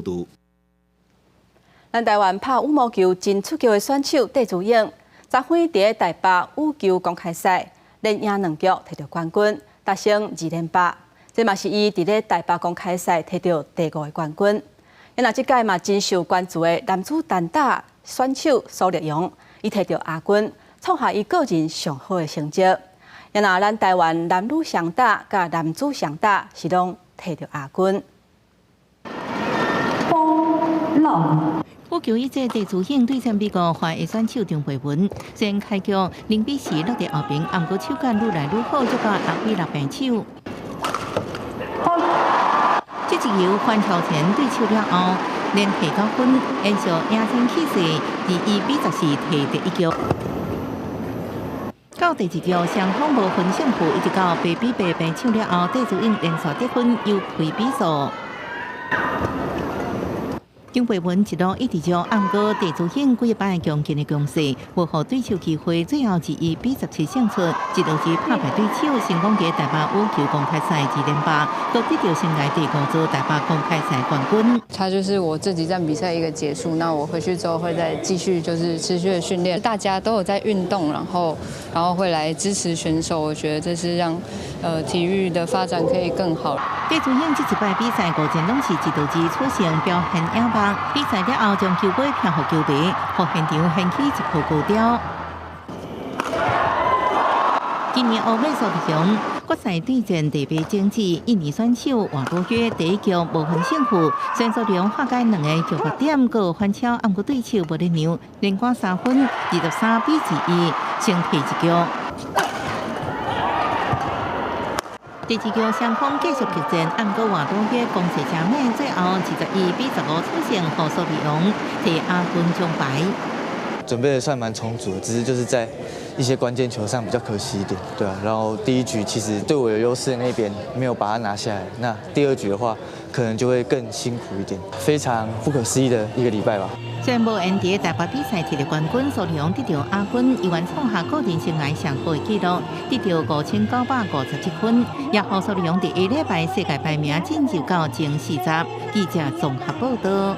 度。咱台湾拍羽毛球真出球的选手戴资颖，昨晡伫台北羽球公开赛连赢2局，摕到冠军，达成2连霸。这嘛是伊伫咧台北公开赛摕到第5个冠军。因那即届嘛真受关注的男子单打选手苏立荣，伊摕到亚军，创下伊个人上好的成绩。因那咱台湾男女双打甲男子双打是拢摕到亚军。羽球一姐戴资颖对战美国华裔选手张培文，虽然开局0-4落伫后边，不过手感愈来愈好，结果6-6平手。这一球反超前对手了后，连摕9分，延续赢前气势，以2-14摕第1局。到第2局，双方无分胜负，一直到8-8平手了后，戴资颖连续得分又开比数。张培文一路一直将暗哥戴资颖几摆强劲的攻势，无互对手机会，最后以2-17胜出，一路之拍败对手，成功伫台北羽球公开赛2连霸，夺得到生涯第5座台北公开赛冠军。它就是我这几站比赛一个结束，那我回去之后会再继续就是持续的训练。大家都有在运动，然后会来支持选手，我觉得这是让体育的发展可以更好。戴资颖这一摆比赛5战拢是一路之出线，表现赢吧。比赛了后，将球尾偏互球迷，互现场掀起一波高潮。今年欧美苏立荣决赛对战台北争执印尼选手王多约，第1局无分胜负，虽然苏立荣化解2个局发点，阁反超，不过对手无咧让，连赶3分，23-21，先摕1局。第2局双方继续激战，不过王多约攻势正猛，最后21-15出线，互苏立荣摕亚军奖牌。准备的算蛮充足的，只是就是在一些关键球上比较可惜一点，对啊。然后第1局其实对我有优势的那边没有把它拿下来，那第2局的话可能就会更辛苦一点，非常不可思议的1个礼拜吧。虽然无缘伫台北比赛摕到冠军，苏立荣得到亚军，依然创下个人生涯上好的纪录，得到5957分，也互苏立荣伫下礼拜世界排名进入到前40。记者综合报道。